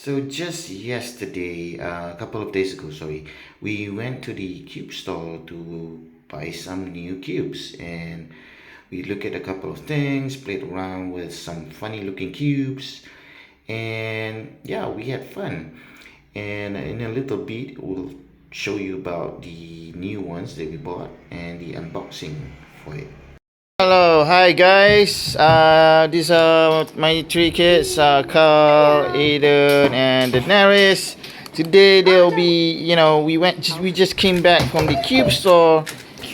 So just yesterday, a couple of days ago, sorry, we went to the cube store to buy some new cubes, and we looked at a couple of things, played around with some funny looking cubes, and yeah, we had fun. And in a little bit, we'll show you about the new ones that we bought and the unboxing for it. Hello, hi guys. These are my three kids, Carl, Aiden, and Daenerys. Today they'll be, we just came back from the cube store,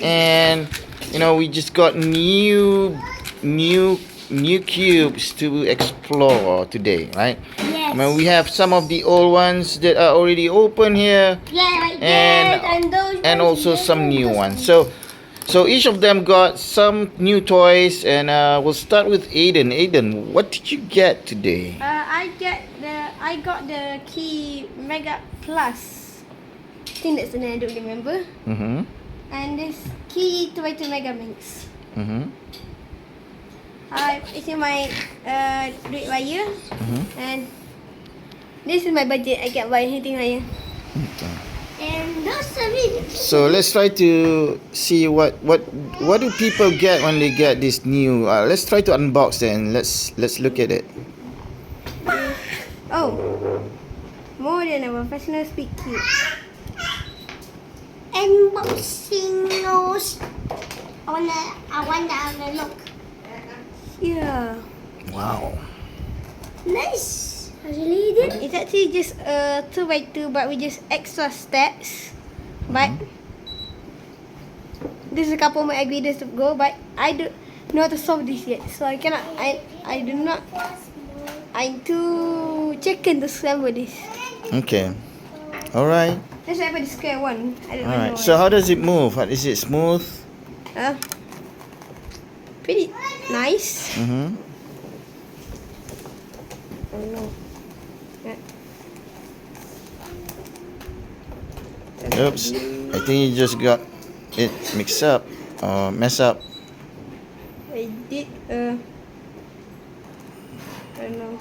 and we just got new cubes to explore today, right? Yes. I mean, we have some of the old ones that are already open here, Yeah, right there. and also some new ones. So each of them got some new toys, and we'll start with Aiden. Aiden, what did you get today? I got the key Mega Plus. I think that's the name. I don't remember. Mm-hmm. And this key 2x2 Mega Mix. Mm-hmm. It's in my duit raya. Mm-hmm. And this is my budget. I can buy anything raya. Okay. And those are really. So let's try to see what do people get when they get this new. Let's try to unbox then. Let's look at it. Oh, more than a professional speak cube. Unboxing nose. I wanna have a look. Yeah. Wow. Nice. It's actually just a 2x2, but with just extra steps. But there's a couple more ingredients to go, but I don't know how to solve this yet, so I cannot. I do not. I'm too chicken to assemble this. Okay. All right. Let's have the square one. I don't All right. know. So how does it move? Is it smooth? Pretty nice. Mm-hmm. Oh no. Oops. I think you just got it mixed up or messed up. I did. I don't know.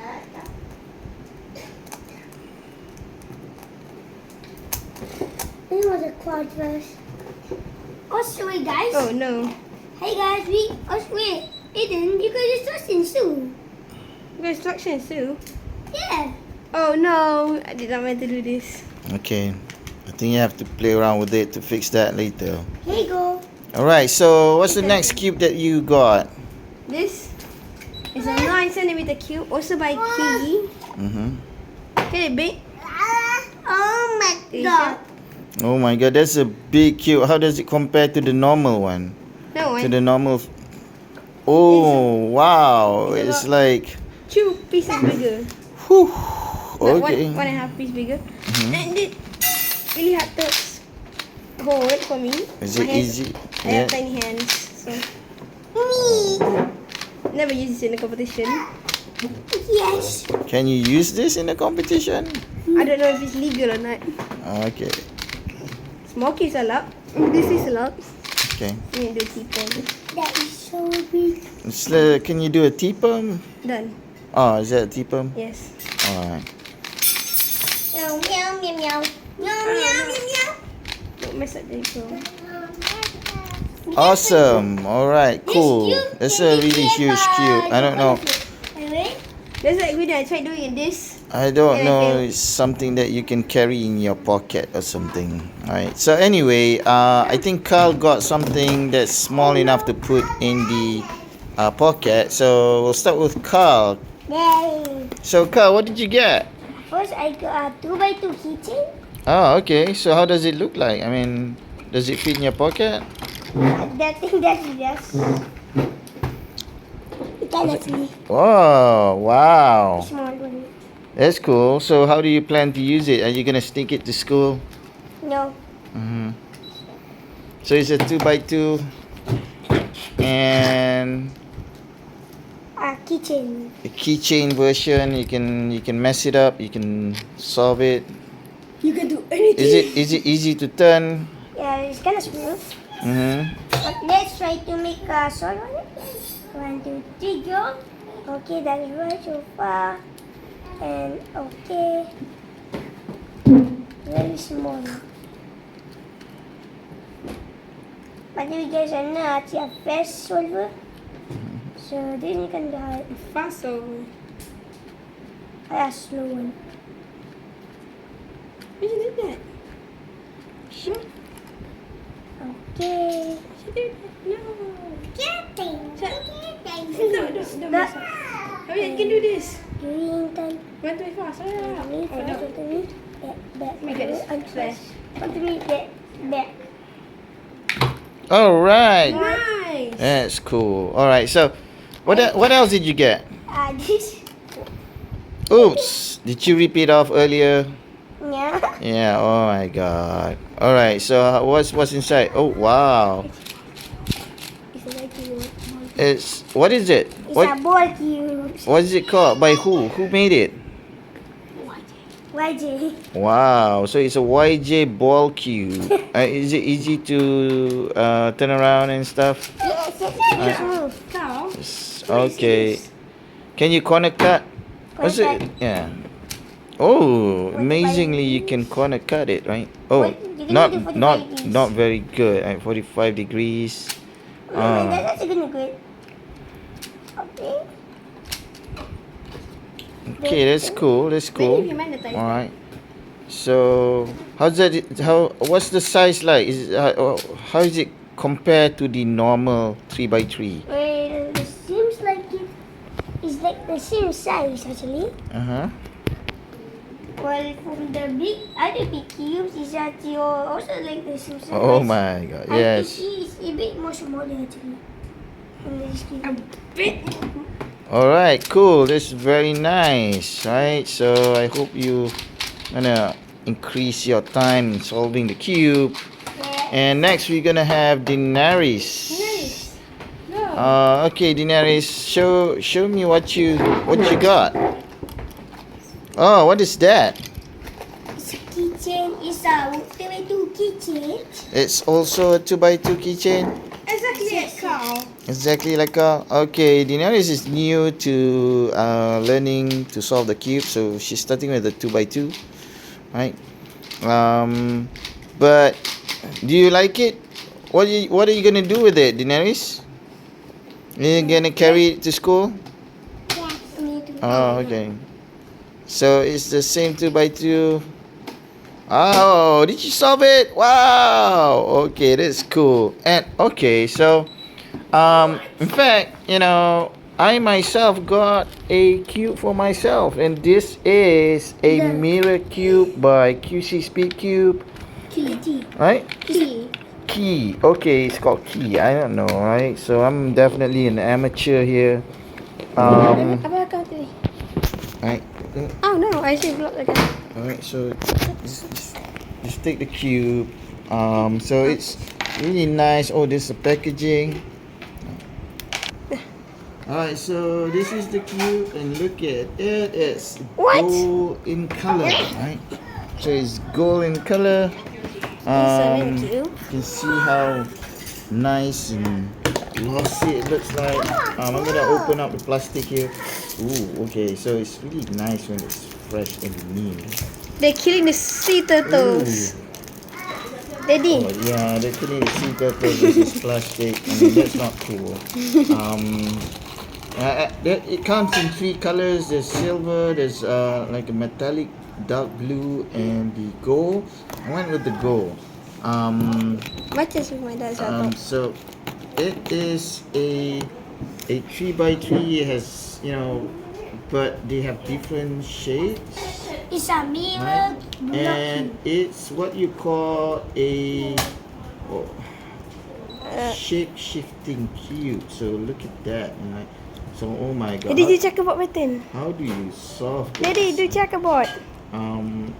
This was a quad verse. Oh, sorry, guys. Oh no. Hey guys, wait. Aiden, you got instructions too. You got instructions too? Yeah. Oh no, I did not meant to do this. Okay. I think you have to play around with it to fix that later. Here you go. Alright, so what's the next cube that you got? This is a 9cm cube, also by Key. Mm-hmm. Get it big? Oh my god. Oh my god, that's a big cube. How does it compare to the normal one? No, To the normal... Oh, wow. It's It's like... 2 pieces bigger. Whew. Like Okay. 1.5 piece bigger. And it really hard to hold for me. Is My it hands, easy? I have tiny hands, so never use this in a competition. Yes. Can you use this in a competition? I don't know if it's legal or not. Okay. Smoky is allowed. This is allowed. Okay. You need to do T-pump. That is so big. Can you do a T-pump? Done. Oh, is that a T-pump? Yes. Alright. Meow meow meow meow. Meow meow meow. Don't mess up the intro. Awesome. Alright, cool. That's a really huge cube. I don't know. There's an ingredient I tried doing this. I don't know. It's something that you can carry in your pocket or something. Alright. So anyway, I think Carl got something that's small enough to put in the pocket. So we'll start with Carl. Yay. So Carl, what did you get? First, I got a 2x2 keychain. Oh, okay. So how does it look like? I mean, does it fit in your pocket? That thing that's yes. That's me. Oh, wow. Small one. That's cool. So how do you plan to use it? Are you going to stick it to school? No. Mm-hmm. So it's a 2x2 and A keychain. a keychain version. You can mess it up. You can solve it. You can do anything. Is it easy to turn? Yeah, it's kind of smooth. Mm-hmm. But let's try to make a sword on it. 1, 2, 3, go. Okay, that's right so far. And okay. Very small. But do you guys know it's a fast solver? So then you can buy a fast solver. A slow one. Why did you do that? Sure. Okay. No. Getting. No. How you can do this? Green time. Want to be fast? Oh, no. Want to me? Back. Let me get this flash. Want to me? Back. All right. Nice. That's cool. All right. So, what else did you get? This. Oops. Did you rip it off earlier? Yeah. Yeah. Oh my God. All right. So, what's inside? Oh wow. What is it? It's a ball cube. What is it called? By who? Who made it? YJ. Wow. So it's a YJ ball cube. Is it easy to turn around and stuff? Yes. Okay. Can you corner cut? What's it? Yeah. Oh, amazingly you can corner cut it, right? Oh, not very good. 45 degrees. That's a good. Okay. Okay, that's cool. All right. So, what's the size like? How is it compared to the normal 3x3? Well, it seems like it's like the same size actually. Well, from the other big cubes is actually also like the same size. Oh my God! Yes. It's a bit more smaller actually. A bit. All right, cool. That's very nice, right? So I hope you gonna increase your time in solving the cube. And next we're gonna have Daenerys. Okay, Daenerys, show me what you got. Oh, what is that? It's a keychain. It's a 2x2 keychain. It's also a 2x2 keychain. Exactly like a. Okay, Daenerys is new to learning to solve the cube, so she's starting with the 2x2, right? But do you like it? What are you gonna do with it, Daenerys? You gonna carry it to school? Yes. Oh, okay. So it's the same 2x2. Oh, did you solve it? Wow. Okay, that's cool. And okay, so in fact, I myself got a cube for myself, and this is a mirror cube by QC Speed Cube. Key. Right? Key. Okay, it's called Key. I don't know, right? So I'm definitely an amateur here. Right. Oh no, I see block again. Alright, so just take the cube. So it's really nice. Oh, this is the packaging. Alright, so this is the cube, and look at it. It's gold in color, right? So it's gold in color. You can see how nice and glossy it looks like. I'm gonna open up the plastic here. Ooh, okay, so it's really nice when it's fresh and new. They're killing the sea turtles. Daddy. Oh, yeah, they're killing the sea turtles with this plastic. I mean, that's not cool. It comes in 3 colors. There's silver, there's like a metallic dark blue, and the gold. I went with the gold. What is with my dad's So it is a 3x3. It has, but they have different shapes. It's a mirror. Right? And it's what you call a shape-shifting cube. So look at that. Right? So, oh my God. Daddy, do checkerboard pattern. How do you solve this? Daddy, do checkerboard.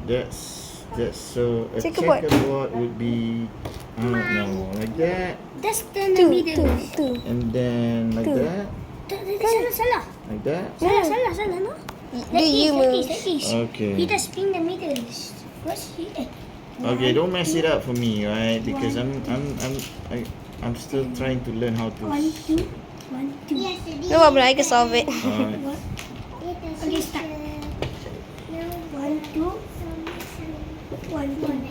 That's so a checkerboard would be, I don't know, like that. That's the middle. Two. And then like that. Salah. Like that. Salah, no? Do you move? Okay. He just spin the middle. What's he? Okay, don't mess it up for me, right? Because I'm still trying to learn how to. 1, 2. Yes, No problem, I can solve it. Alright. Okay, start. 2, 1.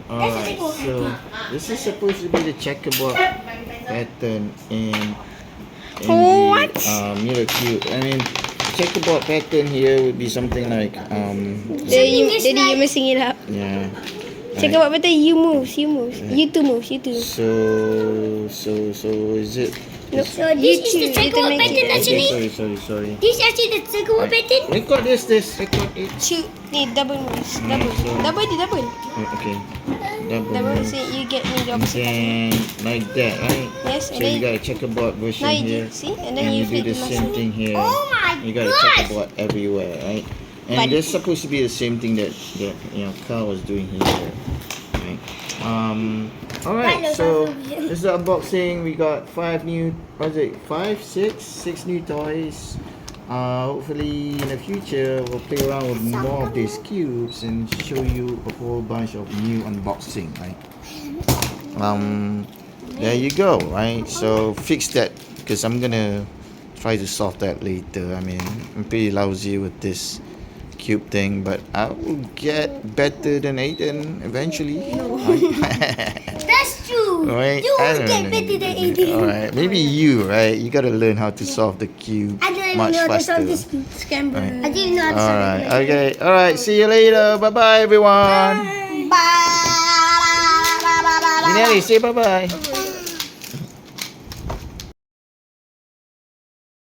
Alright, so this is supposed to be the checkerboard pattern in What? the mirror cube. I mean, checkerboard pattern here would be something like Daddy, you're messing it up. yeah. Check out better. You move. You two move. So is it? No. So this is the checkerboard pattern actually. Okay, sorry. This is actually the checkerboard pattern. Record this. Record it. Shoot. Double moves. Double. Okay. Double. So you get me the opposite. And like that, right? Yes. So you got a checkerboard version now here. See, and then you do the same thing here. Oh my You got a checkerboard everywhere, right? And But- this is supposed to be the same thing that Carl was doing here, right? Alright, so this is the unboxing. We got 5 new, six new toys. Hopefully in the future we'll play around with more of these cubes and show you a whole bunch of new unboxing, right? There you go, right? So fix that because I'm gonna try to solve that later. I mean, I'm pretty lousy with this cube thing, but I will get better than Aiden eventually. That's true. Right? You I will don't get know. better than Aiden. Alright, maybe you, right? You gotta learn how to solve the cube I don't even much know how to faster. solve this scramble. Right. I didn't know how to solve Alright, it. okay. Alright, see you later. Bye bye, everyone. Bye. Nelly, say bye bye.